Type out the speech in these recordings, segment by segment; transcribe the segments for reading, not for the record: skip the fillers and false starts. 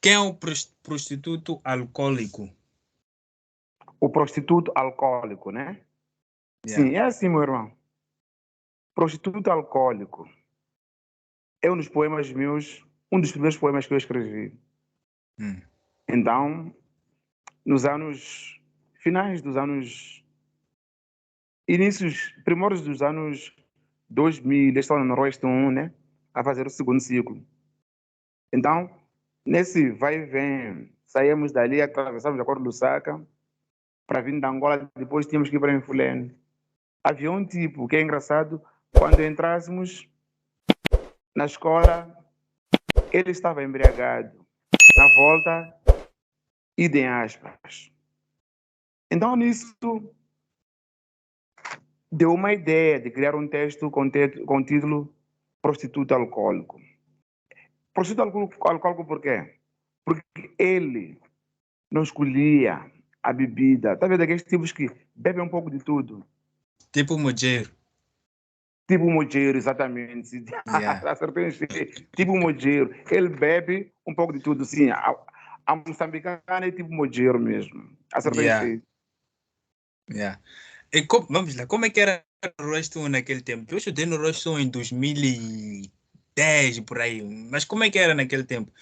Quem é o prostituto alcoólico? O prostituto alcoólico, né? Yeah. Sim, é assim, meu irmão. Prostituto alcoólico é um dos poemas meus, um dos primeiros poemas que eu escrevi. Então, nos anos finais dos anos, inícios, primórdios dos anos 2000, eu estava no Noroeste 1, né? A fazer o segundo ciclo. Então, nesse vai e vem, saímos dali, atravessamos a Cor do Lusaka para vir da Angola, depois tínhamos que ir para Infulene. Havia um tipo que é engraçado, quando entrássemos na escola, ele estava embriagado. Na volta, idem aspas. Então, nisso, deu uma ideia de criar um texto com título Prostituto Alcoólico. Prostituto alcoólico por quê? Porque ele não escolhia a bebida. Tá vendo aqueles tipos que bebem um pouco de tudo? Tipo Mojero. Tipo Mojero, exatamente. Yeah. Acertei em cheio. Tipo Mojero. Ele bebe um pouco de tudo, sim. A moçambicana é tipo Mojero mesmo. Acertei em Yeah. cheio. Yeah. Vamos lá, como é que era o Roast 1 naquele tempo? Eu estudei no Roast 1 em 2010, por aí. Mas como é que era naquele tempo?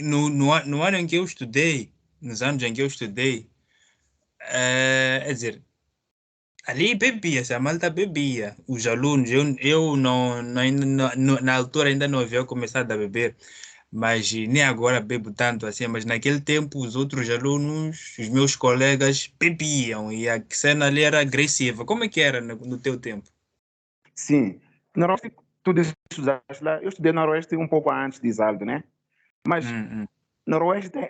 No ano em que eu estudei, nos anos em que eu estudei, quer dizer, ali bebia-se, a malta bebia. Os alunos, eu na altura ainda não havia começado a beber, mas nem agora bebo tanto assim, mas naquele tempo os outros alunos, os meus colegas bebiam e a cena ali era agressiva. Como é que era no teu tempo? Sim. Noroeste, tu estudaste lá. Eu estudei no Noroeste um pouco antes de Isaldo, né? Mas Noroeste tem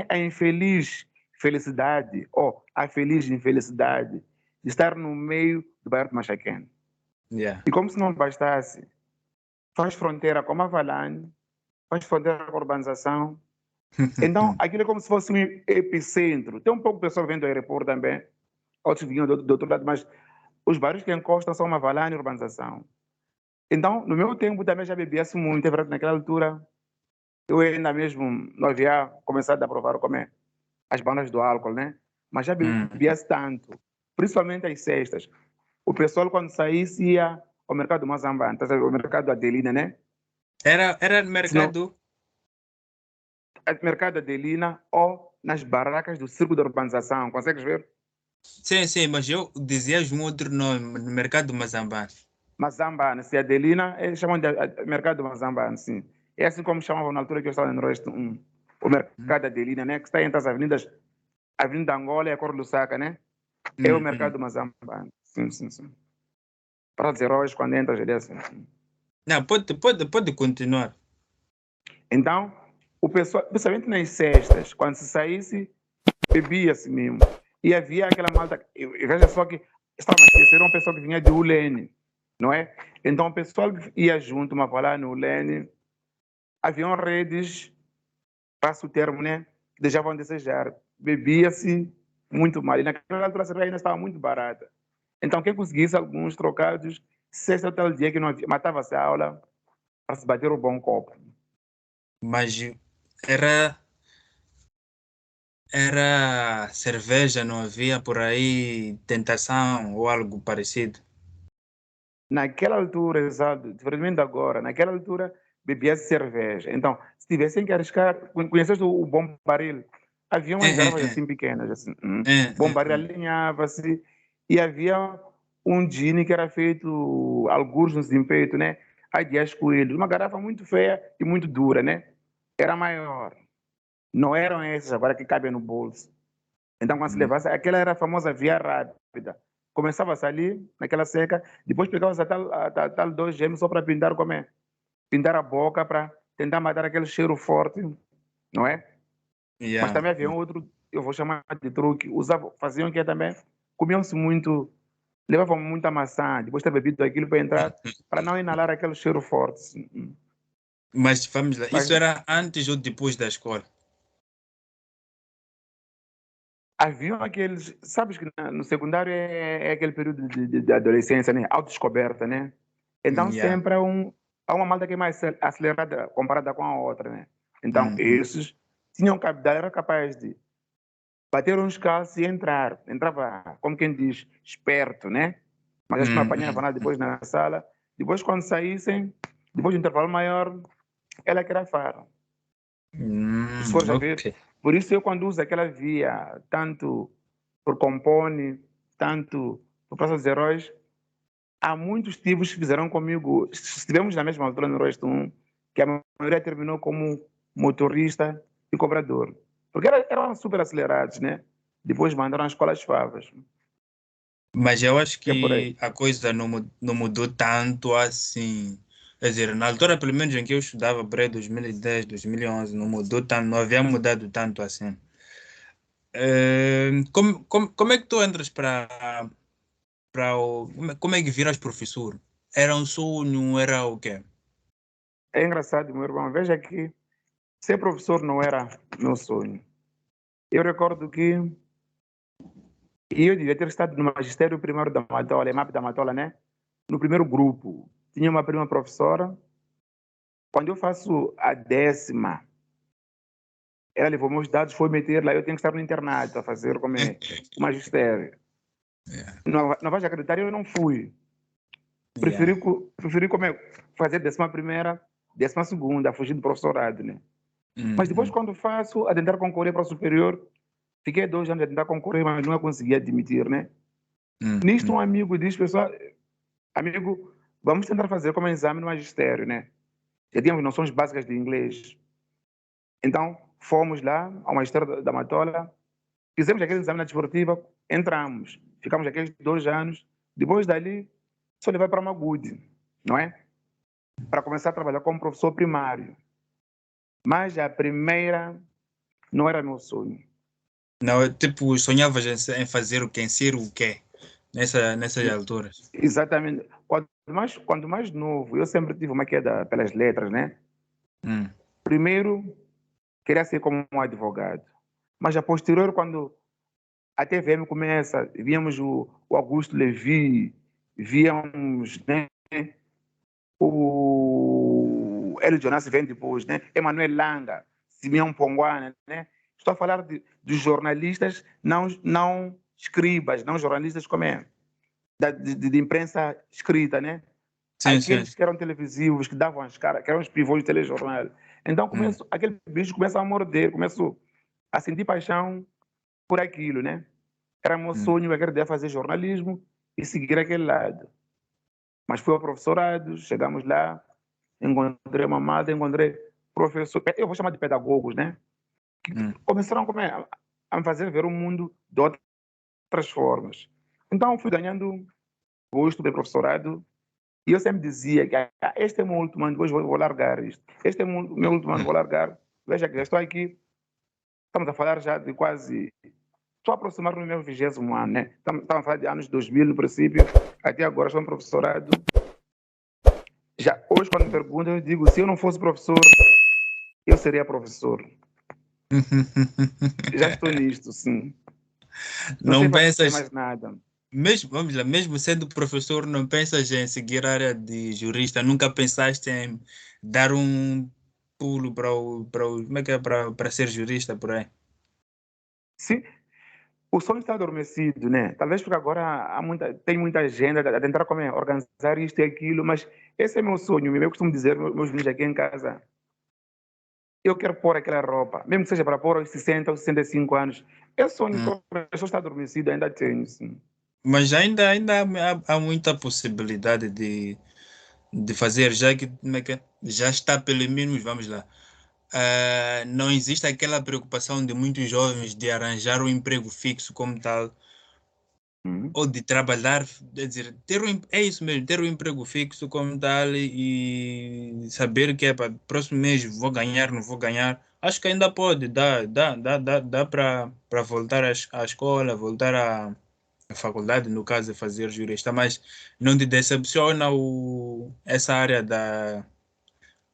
a infeliz felicidade, ou a feliz infelicidade, de estar no meio do bairro de Machaquén. Yeah. E como se não bastasse, faz fronteira com Mavalane, faz fronteira com a urbanização. Então, aquilo é como se fosse um epicentro. Tem um pouco de pessoas vindo do aeroporto também, outros vinham do outro lado, mas os bairros que encostam são Mavalane e urbanização. Então, no meu tempo também já bebia-se muito, é verdade, naquela altura, eu ainda mesmo não havia começado a provar como é as bandas do álcool, né? Mas já bebia-se tanto, principalmente às sextas. O pessoal, quando saísse, ia ao mercado Mazambane, tá certo? O mercado Adelina, né? Era no Senão, mercado? mercado Adelina ou nas barracas do Circo da Urbanização, consegues ver? Sim, sim, mas eu dizia um outro nome, no mercado Mazambá. Mazambane, se Adelina, eles chamam de mercado Mazambane, sim. É assim como chamavam na altura que eu estava no Noroeste 1. O mercado Adelina, né? Que está entre as avenidas, a Avenida Angola e a Cor Lusaka, né? É o mercado Mazambane. Sim, sim, sim. Para os heróis, quando entras, ele é assim. Não, pode continuar. Então, o pessoal, principalmente nas sextas, quando se saísse, bebia-se mesmo. E havia aquela malta, e veja só que, estava a esquecer, uma pessoa que vinha de Ulene, não é? Então, o pessoal que ia junto, mas lá no Ulene, haviam redes, passo o termo, né? Que deixavam de desejar. Bebia-se muito mal. E naquela altura a cerveja ainda estava muito barata. Então, quem conseguisse alguns trocados, sexta ou tal dia que não havia, matava-se a aula para se bater o bom copo. Mas era cerveja, não havia por aí tentação ou algo parecido? Naquela altura, exato, diferentemente agora, naquela altura bebia-se cerveja. Então, se tivessem que arriscar, conheceste o bom barril? Havia É, umas garrafas é, assim pequenas, assim. é, Bom barril é. alinhava-se e havia um gin que era feito alguns no Zimpeito, né? A Dias Coelhos, uma garrafa muito feia e muito dura, né? Era maior. Não eram essas agora que cabem no bolso. Então, quando se levasse, aquela era a famosa via rápida. Começava-se ali, naquela seca, depois pegava-se a tal 2 gêmeos só para pintar, como é? Pintar a boca para tentar matar aquele cheiro forte, não é? Mas Yeah. também havia um outro, eu vou chamar de truque, faziam que também, comiam-se muito, levavam muita maçã, depois de ter bebido aquilo para entrar, para não inalar aquele cheiro forte. Mas vamos lá, Mas isso era antes ou depois da escola? haviam aqueles, sabes que no secundário é aquele período de adolescência, né? Autodescoberta, né? Então Yeah. sempre há uma malta que é mais acelerada comparada com a outra, né? Então, esses tinham capital, era capaz de bater uns calços e entrar. Entrava, como quem diz, esperto, né? Mas acho que não apanhava nada depois na sala. Depois, quando saíssem, depois do intervalo maior, ela que era faro. Se fores a ver. Ok. Por isso, eu quando uso aquela via, tanto por Compone, tanto por Praça dos Heróis, há muitos tipos que fizeram comigo. Estivemos na mesma altura no Rosto 1, que a maioria terminou como motorista e cobrador. Porque eram super acelerados, né? Depois mandaram a escola às favas. Mas eu acho É por aí. que a coisa não mudou tanto assim. Quer dizer, na altura, pelo menos em que eu estudava, para 2010, 2011, não mudou tanto, não havia mudado tanto assim. Como é que tu entras para o. Como é que viras professor? Era um sonho, era o quê? É engraçado, meu irmão. Veja que ser professor não era meu sonho. Eu recordo que eu devia ter estado no magistério primário da Matola, EMAP da Matola, né? No primeiro grupo. Tinha uma prima professora. Quando eu faço a 10ª, ela levou meus dados, foi meter lá. Eu tenho que estar no internato a fazer como é o magistério. Não vais acreditar, eu não fui. Yeah. Preferi como é, fazer 11ª, 12ª, fugir do professorado, né? Mas depois, Uhum. quando faço, a tentar concorrer para o superior, fiquei 2 anos a tentar concorrer, mas não consegui admitir, né? Nisto, um Uhum. amigo diz, pessoal, amigo, vamos tentar fazer como exame no magistério, né? Já tínhamos noções básicas de inglês. Então, fomos lá ao magistério da Matola, fizemos aquele exame na desportiva, entramos, ficamos aqueles 2 anos. Depois dali, só levar para Magude, não é? Para começar a trabalhar como professor primário. Mas a primeira não era meu sonho. Não, tipo, sonhavas em fazer o quê? Em ser o quê? Nessas alturas. Exatamente. Quanto mais novo, eu sempre tive uma queda pelas letras, né? Hum. Primeiro, queria ser como um advogado. Mas a posterior, quando a TVM começa, víamos o Augusto Levi, víamos, né, o Hélio Jonas vem depois, né? Emanuel Langa, Simeão Ponguana, né? Estou a falar de jornalistas, não escribas, não jornalistas como é, de imprensa escrita, né? Sim, sim. Aqueles que eram televisivos, que davam as caras, que eram os pivôs de telejornal. Então Hum. aquele bicho começa a morder, começo a sentir paixão por aquilo, né? Era meu Hum. sonho, eu queria fazer jornalismo e seguir aquele lado. Mas fui ao professorado, chegamos lá, encontrei uma mata, encontrei professor, eu vou chamar de pedagogos, né? Que Hum. começaram a me fazer ver o mundo de outras formas. Então fui ganhando gosto do professorado e eu sempre dizia que este é o meu último ano, depois vou largar isto. Este é o meu último ano, vou largar. Veja que já estou aqui, estamos a falar já de quase. Estou a aproximar no meu 20º ano, né? Estamos a falar de anos 2000 no princípio, até agora estou em professorado. Já hoje, quando me perguntam, eu digo: se eu não fosse professor, eu seria professor. Já estou nisto, sim. Não sei Não fazer pensas, mais nada. mesmo, vamos lá, mesmo sendo professor, não pensas em seguir a área de jurista? Nunca pensaste em dar um pulo como é que é, para ser jurista por aí? Sim, o sonho está adormecido, né? Talvez porque agora tem muita agenda a tentar como é, organizar isto e aquilo, mas esse é meu sonho. Eu costumo dizer, meus filhos aqui em casa, eu quero pôr aquela roupa, mesmo que seja para pôr aos 60 ou 65 anos. Esse sonho, Hum. quando a pessoa está adormecida, ainda tenho, sim. Mas ainda há muita possibilidade de fazer, já que, como é que é? Já está pelo menos, vamos lá. Não existe aquela preocupação de muitos jovens de arranjar um emprego fixo como tal, Uhum. ou de trabalhar, quer dizer, é isso mesmo, ter um emprego fixo como tal e saber que é para próximo mês vou ganhar, não vou ganhar. Acho que ainda pode, dá para voltar à escola, voltar à faculdade, no caso, de fazer jurista, mas não te decepciona essa área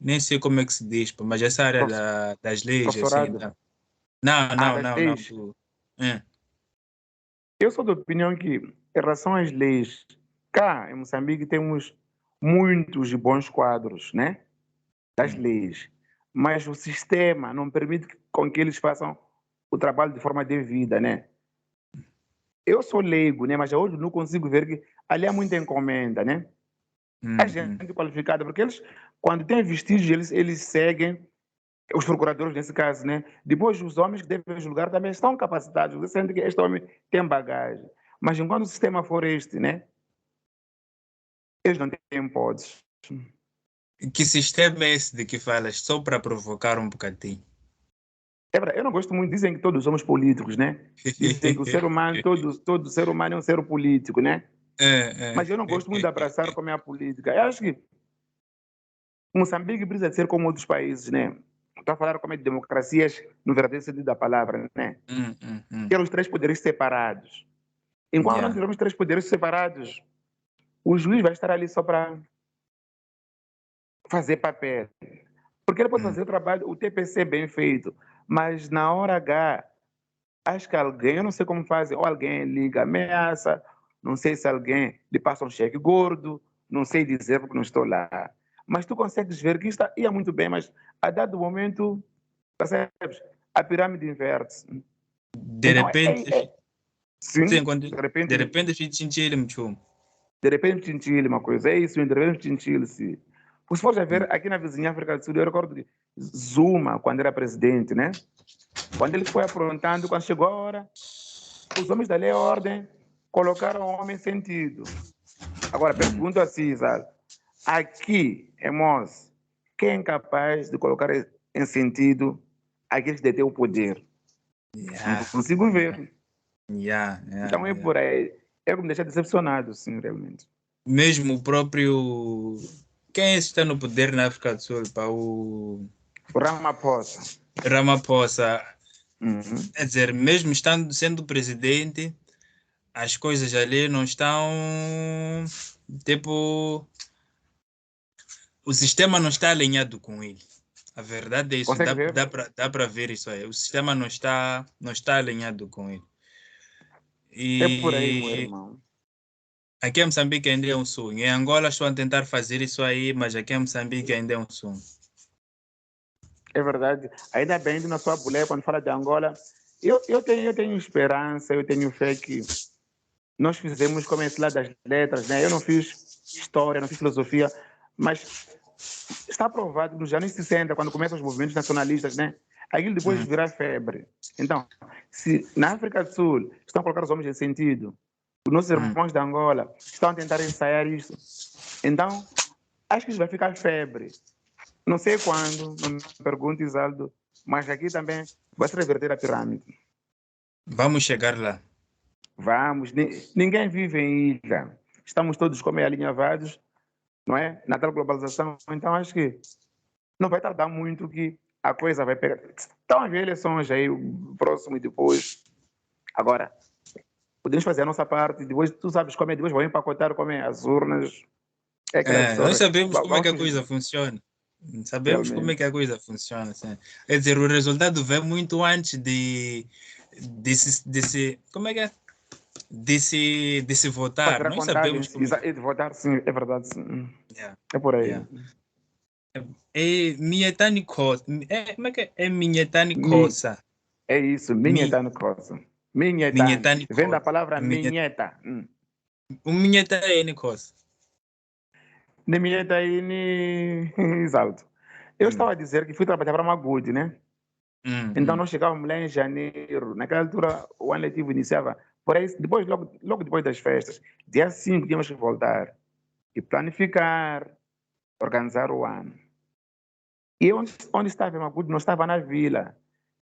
nem sei como é que se diz, pá, mas essa área Prof- das leis, assim, Professorado. Não, Ah, não, das não, não. leis. É. Eu sou da opinião que, em relação às leis, cá em Moçambique temos muitos e bons quadros, né? Das Hum. leis. mas o sistema não permite com que eles façam o trabalho de forma devida, né? Eu sou leigo, né? Mas hoje não consigo ver que ali há muita encomenda, né? Há gente qualificada, porque eles, quando têm vestígios, eles seguem os procuradores, nesse caso, né? Depois, os homens que devem julgar também estão capacitados. Você sente que este homem tem bagagem. Mas enquanto o sistema for este, né? Eles não têm podes. Que sistema é esse de que falas? Só para provocar um bocadinho. É verdade, eu não gosto muito, dizem que todos somos políticos, né? Dizem que o ser humano, todo ser humano é um ser político, né? Mas eu não gosto muito de abraçar como é a política. Eu acho que Moçambique precisa ser como outros países, né? Estou a falar como é de democracias no verdadeiro sentido da palavra, né? Ter os três poderes separados. Enquanto não Yeah. tivermos três poderes separados, o juiz vai estar ali só para fazer papel. Porque ele pode fazer o trabalho, o TPC bem feito, mas na hora H, acho que alguém, eu não sei como fazem, ou alguém liga, ameaça, não sei se alguém lhe passa um cheque gordo, não sei dizer porque não estou lá. Mas tu consegues ver que isto ia muito bem, mas a dado momento, percebes? A pirâmide inverte-se. De Então, repente, sim, sim, quando, de repente, chinchile me chama. de repente tintilha uma coisa, é isso, de repente tintilha se. Porque se fores a ver, aqui na vizinha África do Sul, eu recordo que Zuma, quando era presidente, né? Quando ele foi aprontando, quando chegou a hora, os homens da lei e ordem colocaram o homem em sentido. Agora, pergunto assim, sabe? Aqui, em Mons, quem é capaz de colocar em sentido aqueles que detêm o poder? Não Yeah, consigo yeah, ver. yeah, Então é yeah. por aí. É o que me deixa decepcionado, sim, realmente. Mesmo o próprio. Quem é que está no poder na África do Sul? Pá, o O Ramaphosa. Ramaphosa. Uhum. Quer dizer, mesmo sendo presidente, as coisas ali não estão. Tipo. O sistema não está alinhado com ele. A verdade é isso. Consegue Dá, ver? dá para ver isso aí. O sistema não está alinhado com ele. É por aí, meu E irmão. aqui em Moçambique ainda é um sonho. Em Angola estão a tentar fazer isso aí, mas aqui em Moçambique ainda é um sonho. É verdade. Ainda bem na sua boleia, quando fala de Angola, eu tenho esperança, eu tenho fé que nós fizemos como esse lado das letras, né? Eu não fiz história, não fiz filosofia, mas está provado que nos anos 60, quando começam os movimentos nacionalistas, né? Aquilo depois Hum. vira febre. Então, se na África do Sul estão a colocar os homens em sentido, os nossos irmãos da Angola estão a tentar ensaiar isso, então acho que isso vai ficar febre. Não sei quando, não me pergunte, Isaldo, mas aqui também vai se reverter a pirâmide. Vamos chegar lá. Vamos, ninguém vive em ilha. Estamos todos como alinhavados, não é? Na tal globalização. Então acho que não vai tardar muito que a coisa vai pegar. Estão a ver eleições aí, o próximo e depois. Agora, podemos fazer a nossa parte, depois tu sabes como é, depois vão empacotar como é as urnas. É aquela Nós história. sabemos como é que Vamos a fugir, coisa funciona. Sabemos como é realmente. que a coisa funciona. Sim. Quer dizer, o resultado vem muito antes como é que é? De se votar. Fazer a Nós contagem sabemos como é que. e de votar, sim, é verdade, sim. Yeah, É por aí. yeah. É Mietani Kosa. Como é que é? É Mietani Mi, Kosa. é isso, Mi, minhetano coisa. Minhetano. Mietani Vem da Kosa. palavra minheta. O Minheta é Kosa. De minheta aí, ni... exato. Eu estava a dizer que fui trabalhar para uma Good, né? Então Hum. nós chegávamos lá em janeiro. Naquela altura o ano letivo iniciava. Por aí, depois, logo depois das festas, dia 5 tínhamos que voltar e planificar, organizar o ano. E onde estava a Magude, não estava na vila,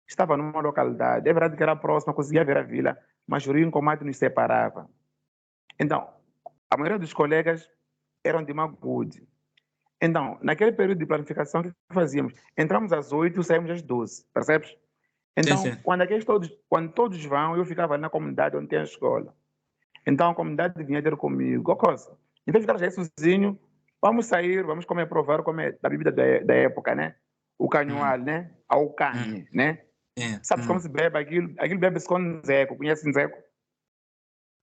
estava numa localidade. É verdade que era próxima, conseguia ver a vila, mas o Rio Combate nos separava. Então, a maioria dos colegas eram de Magude. Então, naquele período de planificação, o que fazíamos? Entramos às 8, saímos às 12, percebes? Sim, Então, sim. quando todos vão, eu ficava na comunidade onde tem a escola. Então, a comunidade vinha ter comigo. Qual coisa? Em vez de ficar já sozinho, vamos sair, vamos comer, provar comer da bebida da época, né? O Hum, canhoal, né? Ao hum, canhe, né? é, Sabes como se bebe aquilo? Aquilo bebe-se com Nzeco. Conhece Nzeco?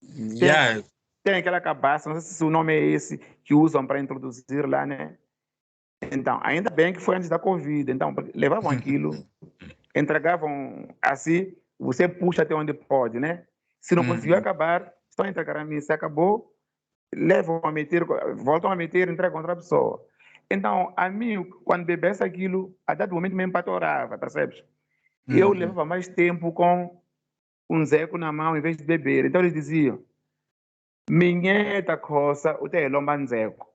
Tem, Yeah. tem aquela cabaça, não sei se o nome é esse, que usam para introduzir lá, né? Então, ainda bem que foi antes da Covid. Então, levavam aquilo, entregavam assim, você puxa até onde pode, né? Se não conseguiu acabar, estão a entregar a mim. Se acabou, levam a meter, voltam a meter, entregam outra pessoa. Então, a mim, quando bebesse aquilo, a dado momento me empatorava, percebes? Eu levava mais tempo com um zeco na mão em vez de beber. Então, eles diziam, minheta coça, o te lomba nzeco.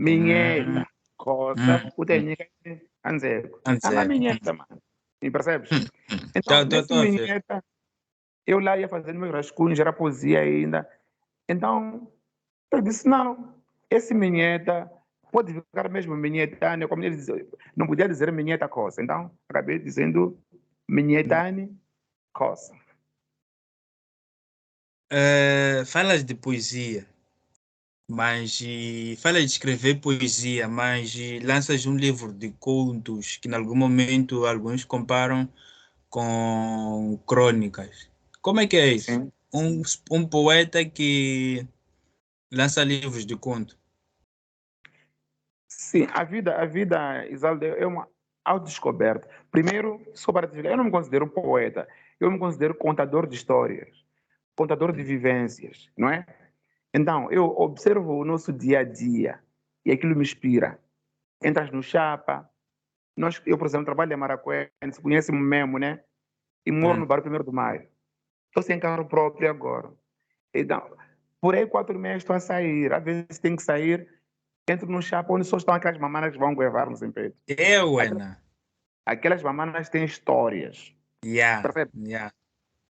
Minheta coça, o te nica nzeco. Anda minheta, mano. Me percebes? Então, nesse Tô a ver. minheta, eu lá ia fazendo meus rascunhos, era poesia ainda. Então, eu disse, não, esse minheta pode ficar mesmo minhetane, como eles diziam, não podia dizer minheta coça. Então, acabei dizendo minhetane coça. Falas de poesia, falas de escrever poesia, mas lanças um livro de contos que, em algum momento, alguns comparam com crônicas. Como é que é isso? Sim, Um poeta que lança livros de conto. sim, a vida, Isaldo, é uma autodescoberta. Primeiro, só para te dizer, eu não me considero um poeta, eu me considero contador de histórias, contador de vivências, não é? Então, eu observo o nosso dia a dia e aquilo me inspira. Entras no Chapa, eu, por exemplo, trabalho em Maracué, se conhece mesmo, né? E moro no bairro 1º de Maio. Estou sem carro próprio agora. Então, por aí 4 meses estou a sair. Às vezes tenho que sair, entro no Chapa onde só estão aquelas mamanas que vão levar-nos em peito. Aquelas, Ana. aquelas mamanas têm histórias. Yeah, Percebe? yeah,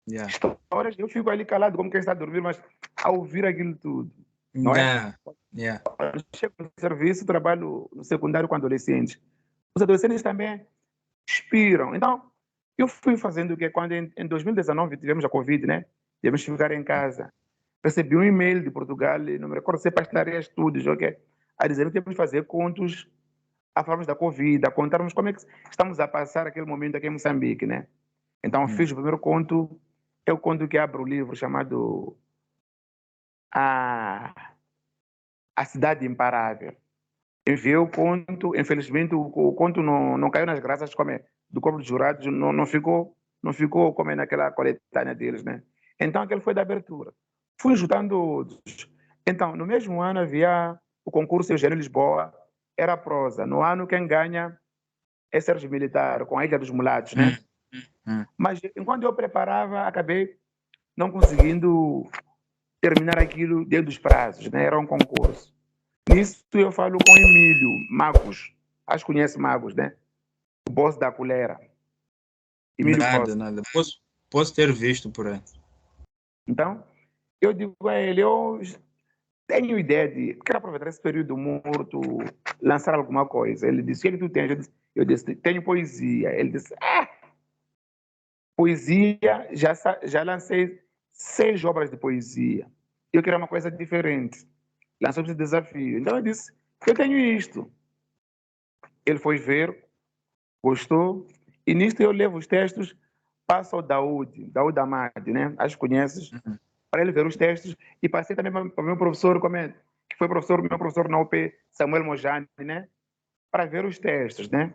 yeah, Histórias, eu fico ali calado como quem está a dormir, mas a ouvir aquilo tudo. Não é? yeah, yeah. Quando chego no serviço, trabalho no secundário com adolescentes. Os adolescentes também expiram. Então, eu fui fazendo o que quando em 2019 tivemos a Covid, né? Tivemos que ficar em casa. Recebi um e-mail de Portugal, não me recordo se é pastelaria estudos, ok? A dizer que temos que fazer contos a falarmos da Covid, a contarmos como é que estamos a passar aquele momento aqui em Moçambique, né? Então, fiz o primeiro conto, é o conto que abre o livro chamado A, a Cidade Imparável. Enviei o conto, infelizmente o conto não caiu nas graças como é, do corpo de jurados, não ficou como é naquela coletânea deles, né? Então aquele foi da abertura. Fui juntando outros. Então, no mesmo ano havia o concurso Eugênio Lisboa, era prosa. No ano quem ganha é Sérgio Militar, com a Ilha dos Mulatos, Hum, né? hum. Mas enquanto eu preparava, acabei não conseguindo terminar aquilo dentro dos prazos, né? Era um concurso. Nisso eu falo com Emílio Magos, acho que conhece Magos, né? O boss da colera, Emílio Nada, Costa. nada. Posso ter visto por aí. Então, eu digo a ele, eu tenho ideia de, quero aproveitar esse período morto, lançar alguma coisa. Ele disse, o que tu tens? Eu disse, tenho poesia. Ele disse, poesia, já lancei 6 obras de poesia. Eu queria uma coisa diferente. Lançou esse desafio. Então eu disse, eu tenho isto. Ele foi ver, gostou, e nisto eu levo os textos, passo ao Daúde Amade, né? Acho que conheces, Uhum. para ele ver os textos, e passei também para o meu professor, que foi meu professor na UP, Samuel Mojani, né? Para ver os textos, né?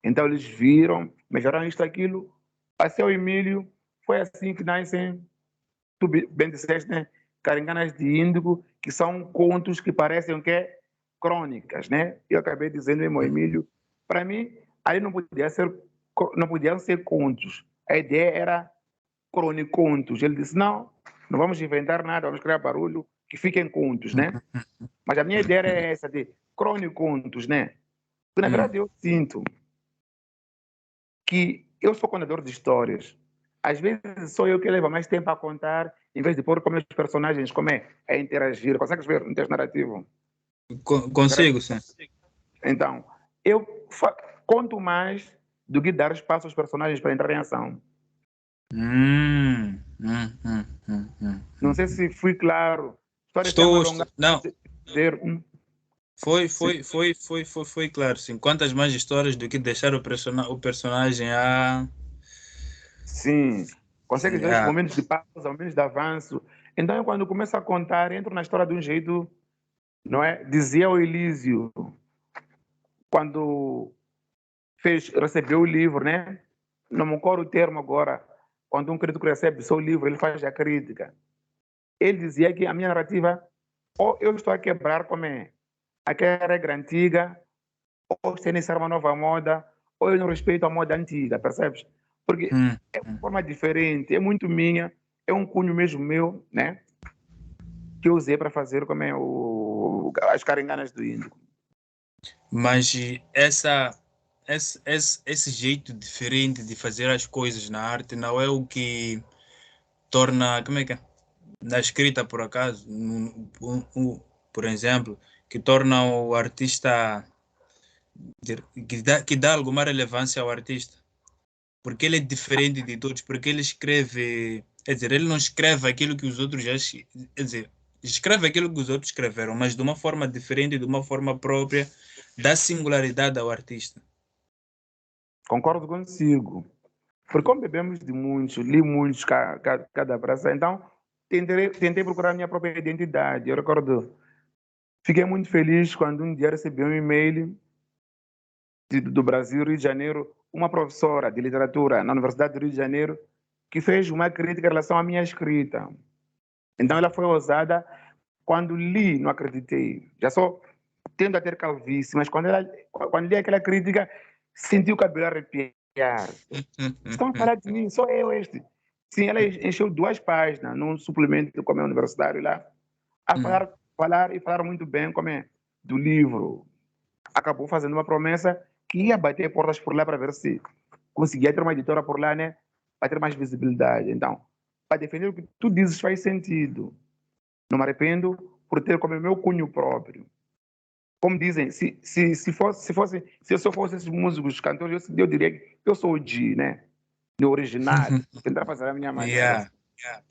Então eles viram, melhoraram isto, aquilo, passei ao Emílio, foi assim que nascem, tu bem disseste, né? Caringanas de Índigo, que são contos que parecem o quê? Crônicas, né? Eu acabei dizendo, irmão Emílio, para mim, aí não podiam ser contos. A ideia era cronicontos. Ele disse, não vamos inventar nada, vamos criar barulho, que fiquem contos, né? Mas a minha ideia era essa, de cronicontos, né? Porque, na verdade, eu sinto que eu sou contador de histórias. Às vezes sou eu que levo mais tempo a contar, em vez de pôr como os personagens, como é, a interagir. Consegues ver um texto narrativo? Consigo, sim. Então, eu conto mais do que dar espaço aos personagens para entrar em ação. Hum, hum, hum, hum, hum, Não sei se fui claro. História sem alongar, não, dizer sim, foi claro, sim. Quantas mais histórias do que deixar o personagem a... sim. Consegue ver os Yeah. momentos de pausa, momentos de avanço. Então, eu, quando começo a contar, entro na história de um jeito, não é? Dizia o Elísio, quando recebeu o livro, né? Não me recordo o termo agora. Quando um crítico recebe o seu livro, ele faz a crítica. Ele dizia que a minha narrativa, ou eu estou a quebrar como aquela regra antiga, ou estou a iniciar uma nova moda, ou eu não respeito a moda antiga, percebes? Porque é uma forma diferente, é muito minha, é um cunho mesmo meu, né? Que eu usei para fazer como as caringanas do Índico. Mas esse jeito diferente de fazer as coisas na arte não é o que torna, como é que é? Na escrita, por acaso, por exemplo, que torna o artista, que dá alguma relevância ao artista. Porque ele é diferente de todos, porque ele escreve, quer dizer, ele não escreve aquilo que os outros quer dizer, escreve aquilo que os outros escreveram, mas de uma forma diferente, de uma forma própria, dá singularidade ao artista. Concordo consigo. Porque como bebemos de muitos, li muitos cada praça, então tentei procurar a minha própria identidade. Eu recordo, fiquei muito feliz quando um dia recebi um e-mail do Brasil, Rio de Janeiro, uma professora de literatura na Universidade do Rio de Janeiro, que fez uma crítica em relação à minha escrita. Então ela foi ousada. Quando li, não acreditei. Já só tendo a ter calvície, mas quando li aquela crítica, senti o cabelo arrepiar. Estão a falar de mim, sou eu este. Sim, ela encheu 2 páginas num suplemento como é universitário lá, a falar muito bem como é do livro. Acabou fazendo uma promessa que ia bater portas por lá para ver se conseguia ter uma editora por lá, né? Para ter mais visibilidade. Então, para defender o que tu dizes faz sentido. Não me arrependo por ter como meu cunho próprio. Como dizem, se eu só fosse esses músicos, cantores, eu diria que eu sou o G, né? O original. Tentar fazer a minha maneira. Yeah.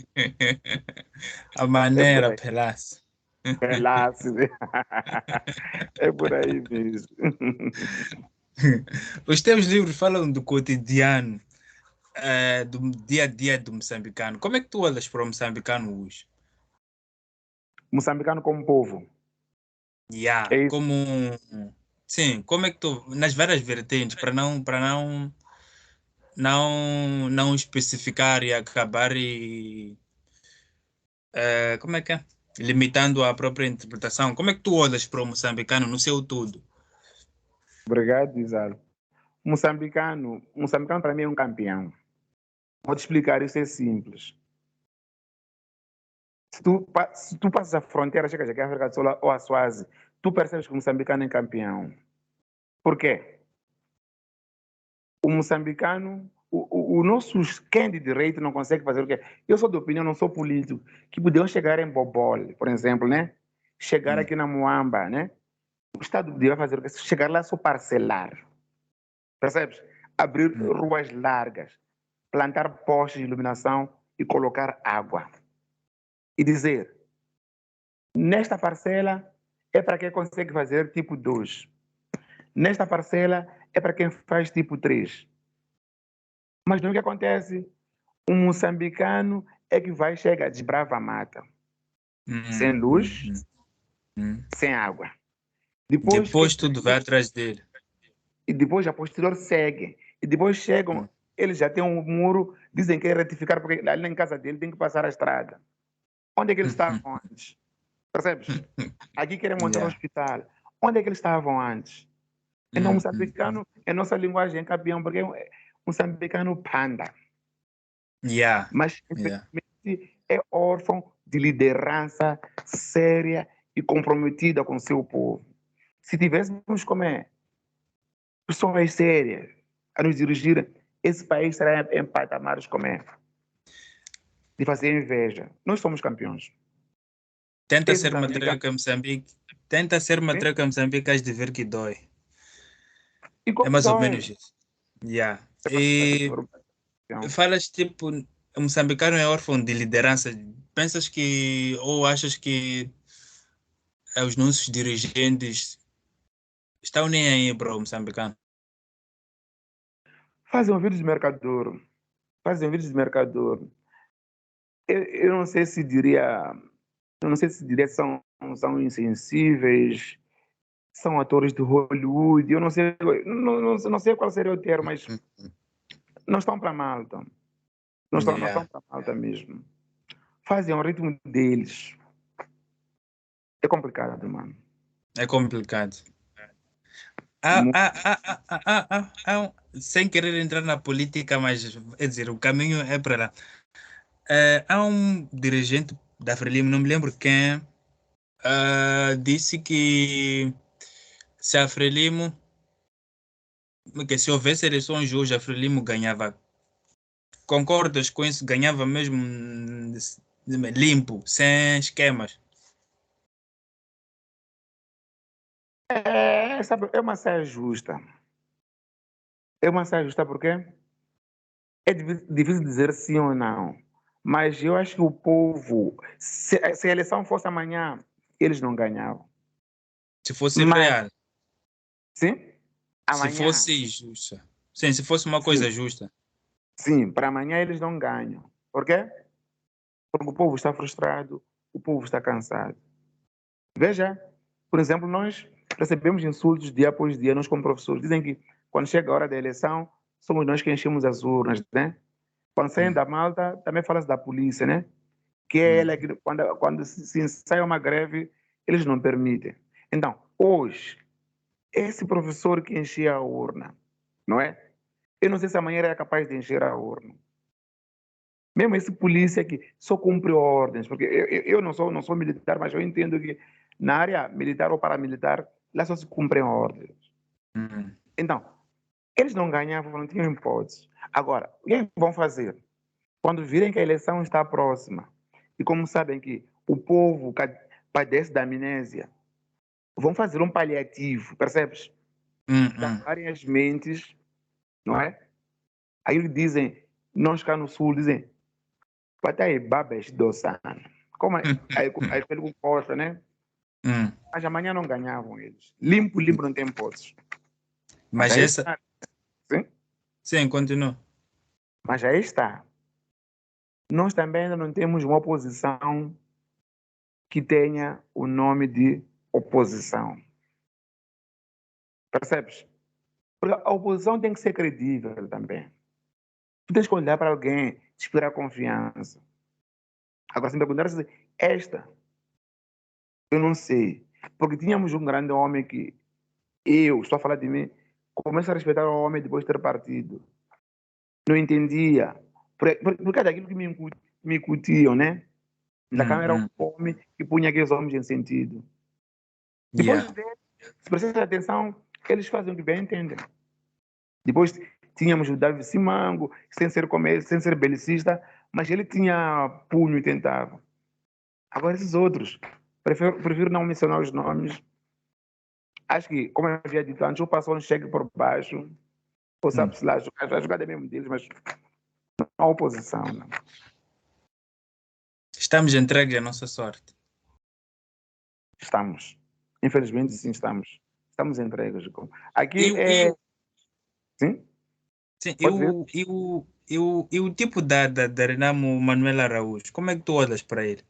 A É por maneira, aí. pelas. É lá, é por aí mesmo. Os teus livros falam do cotidiano, do dia a dia do moçambicano. Como é que tu olhas para o moçambicano hoje? Moçambicano como povo. Yeah, É isso. como sim, como é que tu nas várias vertentes para não especificar e acabar como é que é? Limitando a própria interpretação. Como é que tu olhas para o moçambicano no seu todo? Obrigado, Isalo. Moçambicano para mim é um campeão. Vou te explicar, isso é simples. Se tu passas a fronteira, chegas aqui à África do Sul ou a Suázi, tu percebes que o moçambicano é campeão. Por quê? O moçambicano, o nosso quem de direito não consegue fazer o quê? Eu sou de opinião, não sou político, que podiam chegar em Bobol, por exemplo, né? Chegar Hum, aqui na Moamba, né? O Estado podia fazer o quê? Chegar lá só parcelar. Percebes? Abrir hum, ruas largas, plantar postes de iluminação e colocar água. E dizer, nesta parcela é para quem consegue fazer tipo 2. Nesta parcela é para quem faz tipo 3. Mas não é o que acontece? Um moçambicano é que vai chegar, desbrava a mata, sem hum, hum, luz, hum, hum. sem água. Depois que Depois tudo vai atrás dele. e depois a posterior segue. E depois chegam, Hum, eles já têm um muro, dizem que é retificar, porque ali em casa dele tem que passar a estrada. Onde é que eles estavam antes? Percebes? Aqui querem montar um yeah. hospital. Onde é que eles estavam antes? Então, Hum. moçambicano, é nossa linguagem é campeão, porque moçambicano panda. Yeah. Mas, Yeah. infelizmente, é órfão de liderança séria e comprometida com seu povo. Se tivéssemos como pessoas sérias a nos dirigir, esse país será em patamares como de fazer inveja. Nós somos campeões. Tenta Esse ser moçambicano, matraca Moçambique. Tenta ser sim? matraca Moçambique, has de ver que dói. E É como mais ou dói. menos isso. Yeah. Essa E corrupção. falas tipo, o moçambicano é órfão de liderança. Pensas que, ou achas que os nossos dirigentes estão nem aí para o moçambicano? Fazem ouvidos de mercador. Fazem ouvidos de mercador. Eu não sei se diria, eu não sei se diria que são insensíveis, são atores de Hollywood, eu não sei, não sei qual seria o termo, mas não estão para Malta. Não estão Yeah. para Malta mesmo. Fazem o ritmo deles. É complicado, mano. É complicado. Muito. Sem querer entrar na política, mas é dizer, o caminho é para lá. Há um dirigente da Frelimo, não me lembro quem, disse que se a Frelimo, que se houvesse eleições hoje, a Frelimo ganhava. Concordas com isso? Ganhava mesmo limpo, sem esquemas. Sabe, é uma saia justa. É uma saia justa porque é difícil dizer sim ou não. Mas eu acho que o povo, se a eleição fosse amanhã, eles não ganhavam. Se fosse Mas, real, sim, se amanhã, fosse justa. Sim, se fosse uma sim, coisa justa. sim, para amanhã eles não ganham. Por quê? Porque o povo está frustrado, o povo está cansado. Veja, por exemplo, nós recebemos insultos dia após dia, nós como professores. Dizem que quando chega a hora da eleição, somos nós que enchemos as urnas, né? Quando saem Hum, da Malta, também fala-se da polícia, né? Que é ela hum. que, quando se ensaia uma greve, eles não permitem. Então, hoje, esse professor que enchia a urna, não é? Eu não sei se amanhã ele é capaz de encher a urna. Mesmo esse polícia que só cumpre ordens, porque eu não sou militar, mas eu entendo que na área militar ou paramilitar, lá só se cumprem ordens. Hum. Então, eles não ganhavam, não tinham hipótese. Agora, o que é que vão fazer? Quando virem que a eleição está próxima, e como sabem que o povo padece da amnésia, vão fazer um paliativo, percebes? Hum, hum. Lavarem as mentes, não é? Aí eles dizem, nós cá no sul dizem, patai babes doçan. Como é? Aí pelo Costa, né? Hum. Mas amanhã não ganhavam eles. Limpo, limpo não tem hipótese. Mas Mas aí essa. está, sim? Sim, continua. Mas aí está. Nós também ainda não temos uma oposição que tenha o nome de oposição. Percebes? Porque a oposição tem que ser credível também. Tu tens que olhar para alguém, inspirar confiança. Agora, se me perguntar se esta, eu não sei. Porque tínhamos um grande homem que eu, estou a falar de mim, começo a respeitar o homem depois de ter partido. Não entendia. Por causa daquilo que me incutiam, né? Da câmera era um Hum. homem que punha aqueles homens em sentido. Depois Yeah. de ver, se prestar atenção, eles fazem o que bem entendem. Depois tínhamos o Davi Simango, sem ser belicista, mas ele tinha punho e tentava. Agora esses outros, prefiro não mencionar os nomes. Acho que, como eu havia dito antes, o passou um cheque por baixo, ou Hum. sabe-se lá, a jogada é mesmo deles, mas não há oposição. Não. Estamos entregues à nossa sorte. Estamos. Infelizmente, sim, estamos. Estamos entregues. Aqui Eu, é. eu, Sim? sim, Pode ver? o tipo da Renamo Manuel Araújo, como é que tu olhas para ele?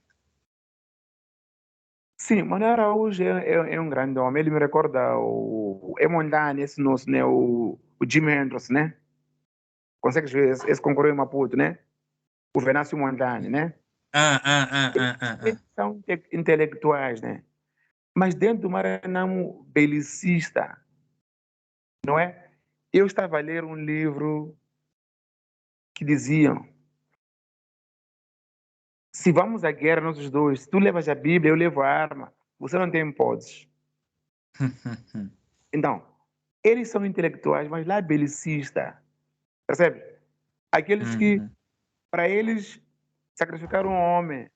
Sim, Manuel Araújo é um grande homem. Ele me recorda o Emondani, esse nosso, né? O Jimi Hendrix, né? Consegues ver esse concorreu em Maputo, né? O Venâncio Mondlane, né? Ah, ah, ah, ah, ah, Eles ah. são intelectuais, né? Mas dentro do Maranhão belicista, não é? Eu estava a ler um livro que diziam: se vamos à guerra nós os dois, se tu levas a Bíblia, eu levo a arma, você não tem hipóteses. Então, eles são intelectuais, mas lá é belicista, percebe? Aqueles que, Uhum. para eles, sacrificaram um homem,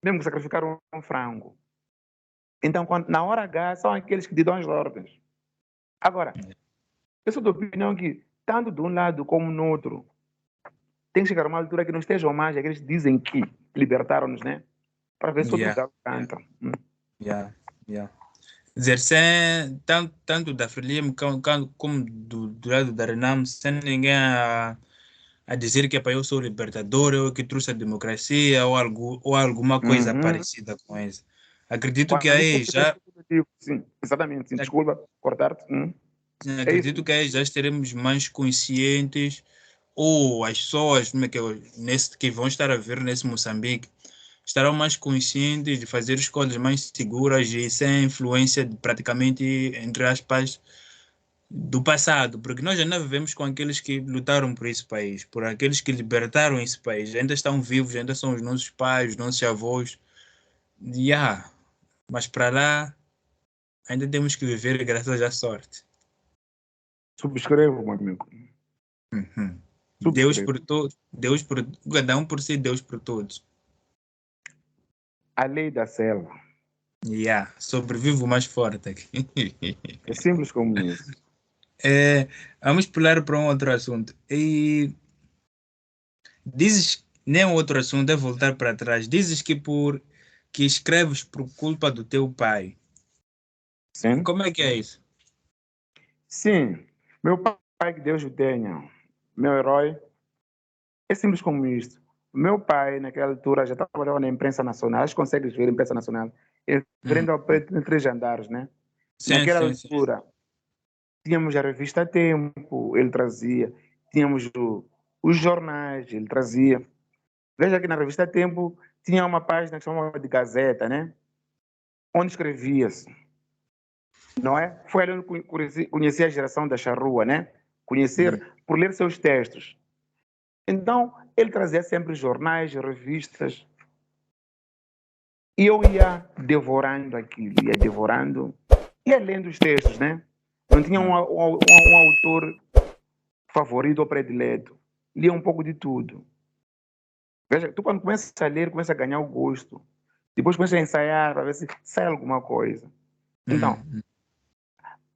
mesmo que sacrificaram um frango. Então, na hora H, são aqueles que te dão as ordens. Agora, eu sou da opinião que, tanto de um lado como no outro, tem que chegar a uma altura que não estejam mais aqueles que dizem que libertaram-nos, né? Para ver se outro Yeah, galo canta. yeah, yeah. Dizer, sem, tanto da Frelimo como do lado da Renam, sem ninguém a dizer que eu sou o libertador, eu que trouxe a democracia ou alguma coisa Uhum. parecida com isso. Acredito Ué, que mas aí já. Sim, exatamente. Sim. Desculpa cortar-te. É isso. Acredito que já estaremos mais conscientes, ou as pessoas que vão estar a ver nesse Moçambique estarão mais conscientes de fazer escolhas mais seguras e sem influência de, praticamente, entre aspas, do passado, porque nós ainda vivemos com aqueles que lutaram por esse país, por aqueles que libertaram esse país, ainda estão vivos, ainda são os nossos pais, os nossos avós, yeah. Mas para lá ainda temos que viver graças à sorte. Subscrevo, meu amigo. Uhum. Deus Subscrevo. por todos, Deus por cada um por si, Deus por todos. A lei da selva. Yeah. Sobrevivo mais forte aqui. É simples como isso. É, vamos pular para um outro assunto. E dizes, nem outro assunto, é voltar para trás. Dizes que escreves por culpa do teu pai. Sim? Como é que é isso? Sim. Meu pai, que Deus o tenha, meu herói, é simples como isto. Meu pai, naquela altura, já trabalhava na imprensa nacional. Acho que consegues ver a imprensa nacional. Ele vende ao preto em 3 andares, né? Sim, Naquela sim, sim. altura, tínhamos a revista Tempo, ele trazia. Tínhamos os jornais, ele trazia. Veja que na revista Tempo tinha uma página que se chamava de Gazeta, né? Onde escrevia-se, não é? Foi ali onde conheci a geração da charrua, né? Hum, Conhecer por ler seus textos. Então, ele trazia sempre jornais, revistas, e eu ia devorando aquilo, ia devorando, ia lendo os textos, né? Não tinha hum, um autor favorito ou predileto. Lia um pouco de tudo. Veja, tu quando começas a ler, começa a ganhar o gosto. Depois começa a ensaiar para ver se sai alguma coisa. Então, hum,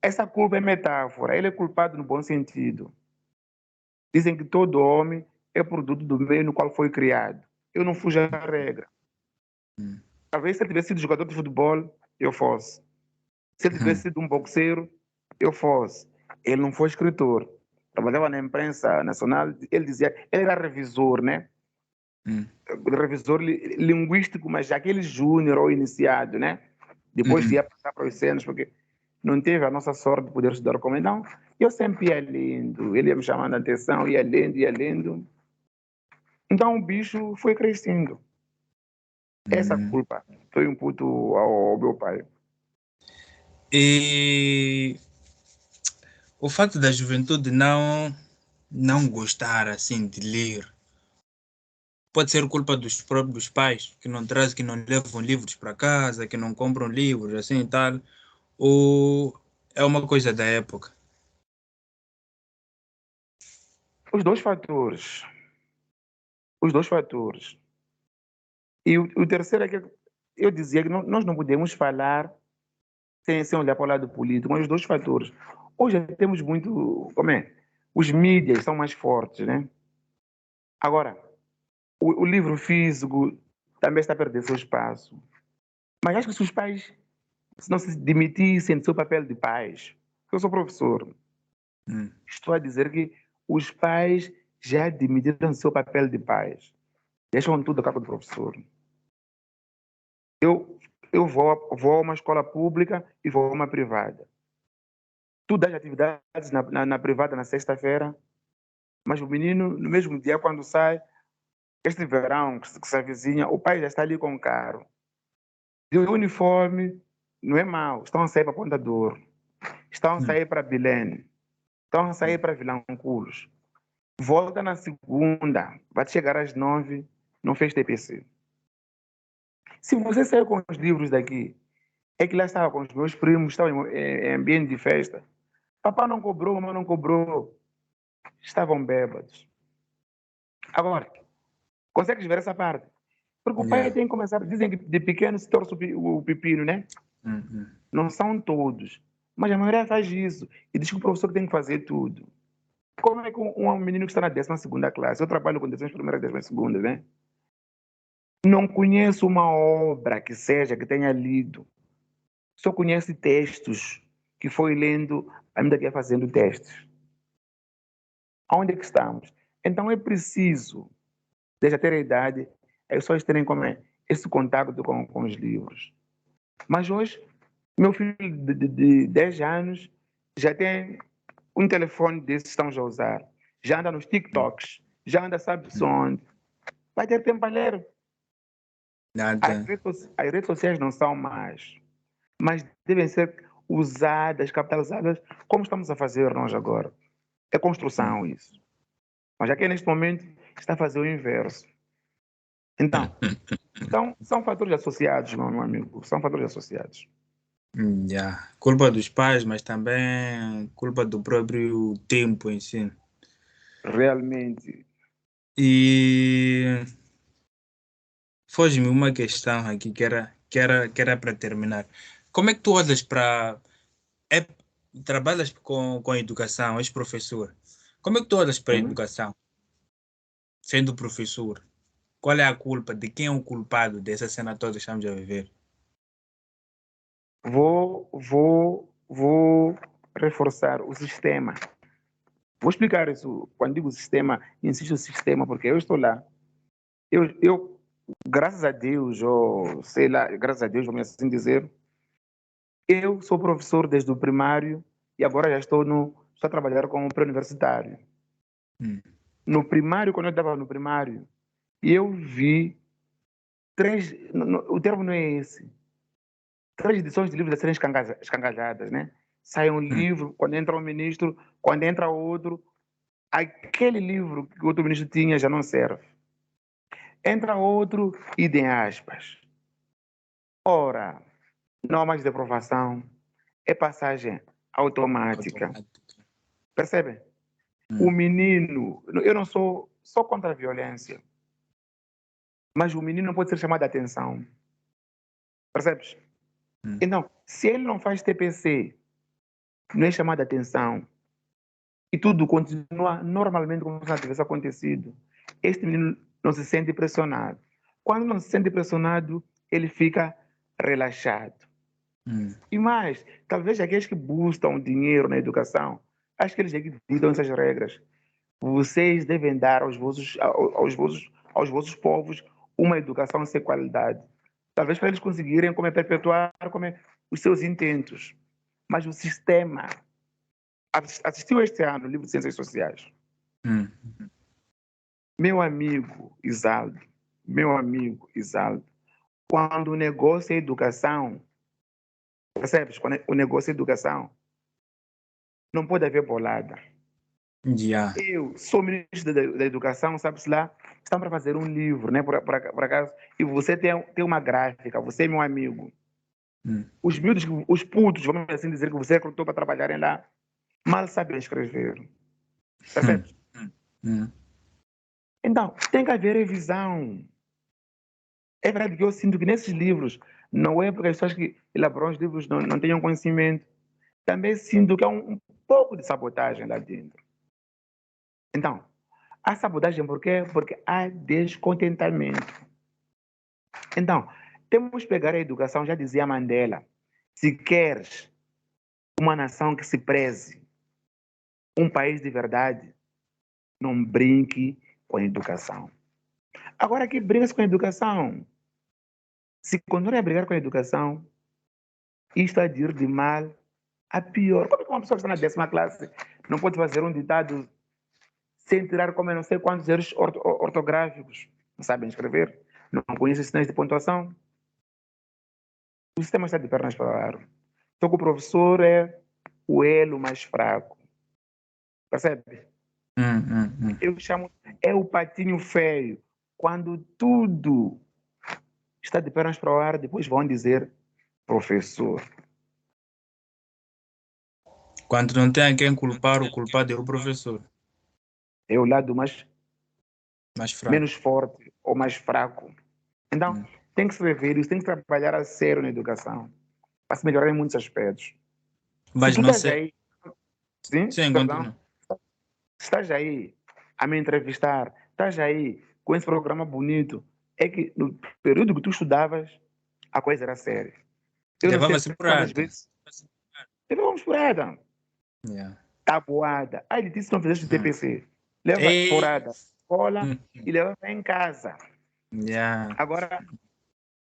essa culpa é metáfora. Ele é culpado no bom sentido. Dizem que todo homem é produto do meio no qual foi criado. Eu não fujo à regra. hum, Talvez se ele tivesse sido jogador de futebol, eu fosse. Se ele tivesse hum, sido um boxeiro, eu fosse. Ele não foi escritor. Trabalhava na imprensa nacional. Ele dizia, ele era revisor, né? hum, Revisor linguístico, mas já aquele júnior ou iniciado, né? Depois hum, ia passar para os cenas, porque não teve a nossa sorte de poder estudar como não. Eu sempre ia lendo, ele ia me chamando a atenção, ia lendo, ia lendo. Então o bicho foi crescendo. Essa hum. culpa foi um puto ao meu pai. E o fato da juventude não gostar assim de ler pode ser culpa dos próprios pais que não trazem, que não levam livros para casa, que não compram livros assim e tal, ou é uma coisa da época? Os dois fatores. Os dois fatores. E o terceiro é que eu dizia que nós não podemos falar sem olhar para o lado político, mas os dois fatores. Hoje temos muito, como é? Os mídias são mais fortes, né? Agora, o livro físico também está a perder seu espaço. Mas acho que se os pais se não se demitissem do seu papel de pais, eu sou professor, Hum, estou a dizer que os pais já demitiram do seu papel de pais, deixam tudo a cabo do professor. Eu vou a uma escola pública e vou a uma privada. Tu das atividades na privada na sexta-feira, mas o menino, no mesmo dia, quando sai, este verão que se avizinha, o pai já está ali com o carro. E o uniforme não é mau, estão a sair para Ponta Douro, estão a hum, sair para Bilene, estão a sair para Vilanculos. Volta na segunda, vai chegar às 9, não fez TPC. Se você sair com os livros daqui, é que lá estava com os meus primos, estava em ambiente de festa. Papai não cobrou, mamãe não cobrou. Estavam bêbados. Agora, consegues ver essa parte? Porque o pai yeah. tem que começar, dizem que de pequeno se torce o pepino, né? Hum. Não são todos, mas a maioria faz isso. E diz que o professor tem que fazer tudo. Como é que um menino que está na 12ª classe, eu trabalho com 11ª e 12ª, né? Não conheço uma obra que seja, que tenha lido. Só conhece textos que foi lendo à medida que ia fazendo testes. Onde é que estamos? Então é preciso, desde a ter a idade, as pessoas terem como esse contato com os livros. Mas hoje, Meu filho de 10 anos já tem um telefone desses que estamos a usar. Já anda nos TikToks, já anda sabe-se onde. Vai ter tempo para ler. Nada. As redes sociais não são más, mas devem ser usadas, capitalizadas, como estamos a fazer nós agora. É construção isso. Mas aqui neste momento está a fazer o inverso. Então, são fatores associados, meu amigo, são fatores associados. Yeah. Culpa dos pais, mas também culpa do próprio tempo em si. Realmente. E foge-me uma questão aqui que era para terminar. Como é que tu olhas para. É, trabalhas com educação, és professor. Como é que tu olhas para a Uhum. educação, sendo professor? Qual é a culpa? De quem é o culpado dessa cena toda que estamos a viver? Vou reforçar o sistema. Vou explicar isso. Quando digo sistema, insisto no sistema, porque eu estou lá. Eu, graças a Deus, ou sei lá, graças a Deus, vamos assim dizer, eu sou professor desde o primário e agora já estou a trabalhar como pré-universitário. Hum, No primário, quando eu estava no primário, eu vi três, o termo não é esse, três edições de livros a serem escangalhadas, né? Sai um hum, livro, quando entra um ministro, quando entra outro, aquele livro que o outro ministro tinha já não serve. Entra outro, idem aspas. Ora, não há mais de aprovação, é passagem automática. automático. Percebem? O Hum, menino, eu não sou contra a violência, mas o menino não pode ser chamado a atenção. Percebes? hum, Então, se ele não faz TPC, não é chamado a atenção, e tudo continua normalmente como se não tivesse acontecido, este menino não se sente pressionado. Quando não se sente pressionado, ele fica relaxado. hum, E mais, talvez aqueles que buscam dinheiro na educação, acho que eles é que ditam essas regras. Vocês devem dar aos vossos povos uma educação sem qualidade. Talvez para eles conseguirem como perpetuar os seus intentos. Mas o sistema assistiu este ano o livro de Ciências Sociais. hum. Meu amigo Isaldo, quando o negócio é educação, percebes? Quando o negócio é educação, não pode haver bolada. Yeah. Eu sou ministro da Educação, sabe-se lá, estão para fazer um livro, né, por acaso, e você tem uma gráfica, você é meu amigo. Hum, Os miúdos, os putos, vamos assim dizer, que você recrutou para trabalharem lá, mal sabem escrever, hum, percebes? hum. Então, tem que haver revisão. É verdade que eu sinto que nesses livros, não é porque as pessoas que elaboram os livros não tenham conhecimento, também sinto que há um pouco de sabotagem lá dentro. Então, há sabotagem por quê? Porque há descontentamento. Então, temos que pegar a educação, já dizia Mandela, se queres uma nação que se preze, um país de verdade, não brinque com a educação. Agora que briga-se com a educação, se continuar a brigar com a educação, isto há de ir de mal a pior. Como é que uma pessoa que está na 10ª classe não pode fazer um ditado sem tirar como eu não sei quantos erros ortográficos? Não sabem escrever? Não conhecem sinais de pontuação? O sistema está de pernas para o ar. Só que o professor é o elo mais fraco. Percebe? Hum. Eu chamo, é o patinho feio. Quando tudo está de pernas para o ar, depois vão dizer professor. Quando não tem a quem culpar, o culpado é o professor, É o lado mais mais fraco. menos forte ou mais fraco. Então, Hum. tem que se rever isso, tem que trabalhar a sério na educação, para se melhorar em muitos aspectos. Se Mas tu não estás sei. aí, sim, Sim, perdão, continua. estás aí a me entrevistar, estás aí com esse programa bonito, é que no período que tu estudavas, a coisa era séria. Eu não sei Levava-se por quantas alta. vezes. Levamos porrada, Yeah. tabuada. Aí ele disse que não fizeste Hum. TPC. Leva Ei. porrada, escola Hum. e leva em casa. Yeah. Agora,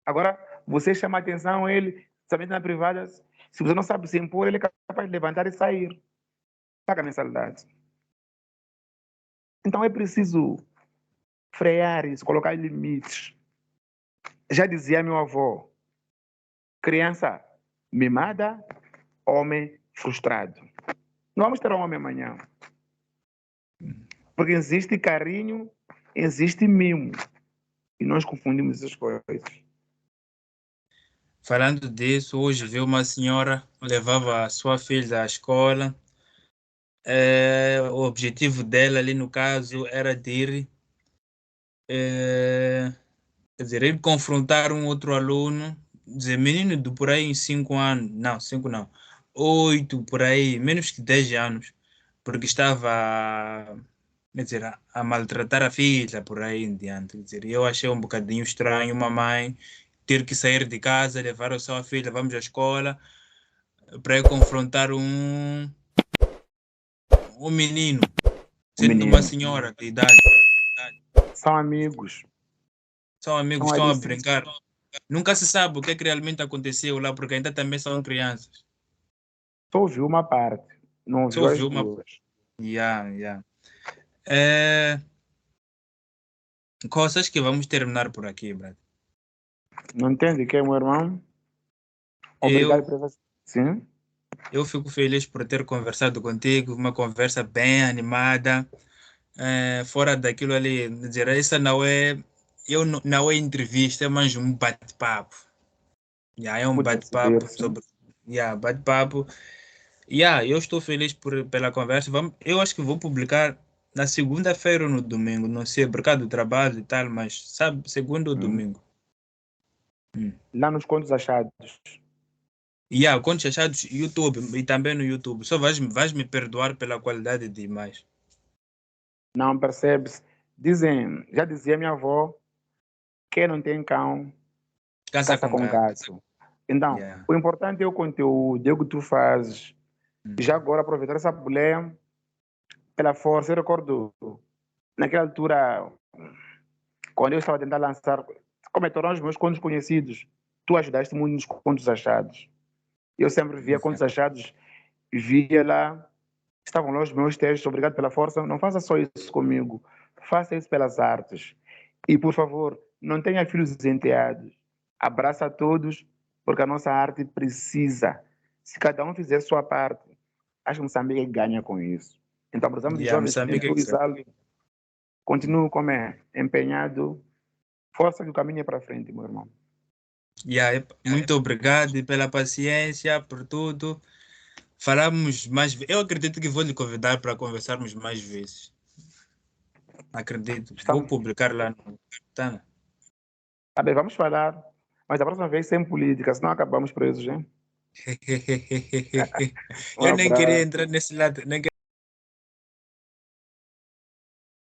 agora você chama a atenção, ele, somente na privada, Se você não sabe se impor, ele é capaz de levantar e sair. Paga a mensalidade. Então é preciso frear isso, colocar limites. Já dizia meu avô, criança mimada, homem frustrado. Não vamos ter um homem amanhã. Porque existe carinho, existe mimo. E nós confundimos essas coisas. Falando disso, hoje vi uma senhora levava a sua filha à escola. O objetivo dela ali no caso era de ir, quer dizer, ir confrontar um outro aluno, dizer, menino de por aí em 5 anos, não, 5 não, 8 por aí, menos que 10 anos, porque estava, quer dizer, a maltratar a filha por aí em diante. Quer dizer, eu achei um bocadinho estranho uma mãe ter que sair de casa, levar a sua filha, vamos à escola, para ir confrontar um menino, O sendo uma menino. senhora de idade. São amigos. São amigos, Estão estão ali. a brincar. Nunca se sabe o que é que realmente aconteceu lá, porque ainda também são crianças. Só ouviu uma parte. Não Só ouviu as ouviu uma. duas. Yeah, yeah. É... Coisas que vamos terminar por aqui, Brad. Não entende que é, meu irmão? Obrigado Eu, por essa... Sim? eu fico feliz por ter conversado contigo, uma conversa bem animada, fora daquilo ali, dizer, essa não é, não é entrevista, é mais um bate-papo. Yeah, é um Pode perceber, bate-papo sim. sobre, yeah, bate-papo. Yeah, eu estou feliz pela conversa. Eu acho que vou publicar na segunda-feira ou no domingo, não sei, por causa do trabalho e tal, mas sabe, segunda ou Hum. domingo. Hum. Lá nos contos achados. Yeah, contos achados YouTube e também no YouTube. Só vais me perdoar pela qualidade de imagem. Não percebes? Dizem, já dizia minha avó, quem não tem cão, Caça caça com com gato. gato. Então, Yeah. o importante é o conteúdo, é o que tu fazes. Hum. Já agora, aproveitar essa mulher pela força, eu recordo, naquela altura, quando eu estava a tentar lançar, como é, tornar os meus contos conhecidos, tu ajudaste muito nos contos achados. Eu sempre via contos achados, via lá, estavam lá os meus textos, obrigado pela força. Não faça só isso comigo, faça isso pelas artes. E, por favor, não tenha filhos enteados. Abraça a todos, porque a nossa arte precisa. Se cada um fizer sua parte, acho que Moçambique ganha com isso. Então, precisamos de Yeah, jovens que nem Moçambique é tu, que sabe. Isalo, continuem como é, empenhado. Força que o caminho é para frente, meu irmão. Yeah, muito obrigado e pela paciência, por tudo. Falamos mais vezes. Eu acredito que vou lhe convidar para conversarmos mais vezes. Acredito. Vou Estamos, publicar lá no. Tá? tá bem, vamos falar, mas a próxima vez sem política, senão acabamos presos, hein? Um Eu nem queria abraço. entrar nesse lado, nem